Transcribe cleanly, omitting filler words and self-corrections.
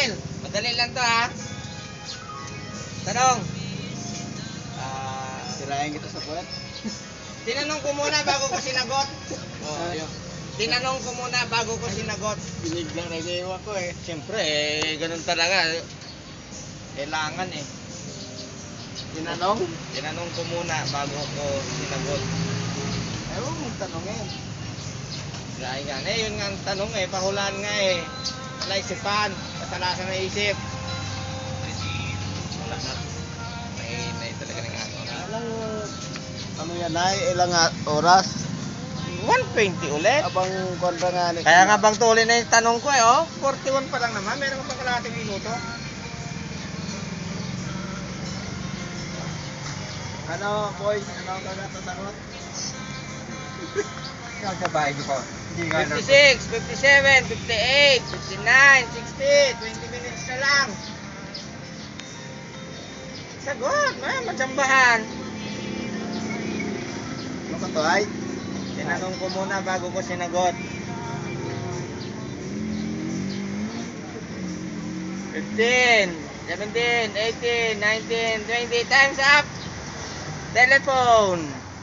Neil, madali lang to ha. Tanong. Sirayan kita sa puwet. Tinanong ko muna bago ko sinagot. Oh, ayun. Tinanong ko muna bago ko sinagot. Biniglang nag-iwan ko eh. Siyempre, ganun talaga. Kailangan eh. Tinanong? Tinanong ko muna bago ko sinagot. Eh, huwag mong tanongin. Dahil nga, yun nga ang tanong eh, pahulaan nga eh. Wala isipan, kasalasan ng isip. Wala na. May talaga ng ano. Ano yan ay, ilang oras? 120 ulit. Abang kontra nga ni. Kaya nga bang tuloy na yung tanong ko eh, oh. 41 pa lang naman, meron pa kalahating minuto. Ano, boys? Ano ang kagatasagot? Kagabay ko. Hindi nga 56, 57, 58, 59, 60, 20 minutes na lang. Sagot, matsambahan. Ano ka to ay? Tinanong ko muna bago ko sinagot. 15, 17, 18, 19, 20, time's up! Telephone!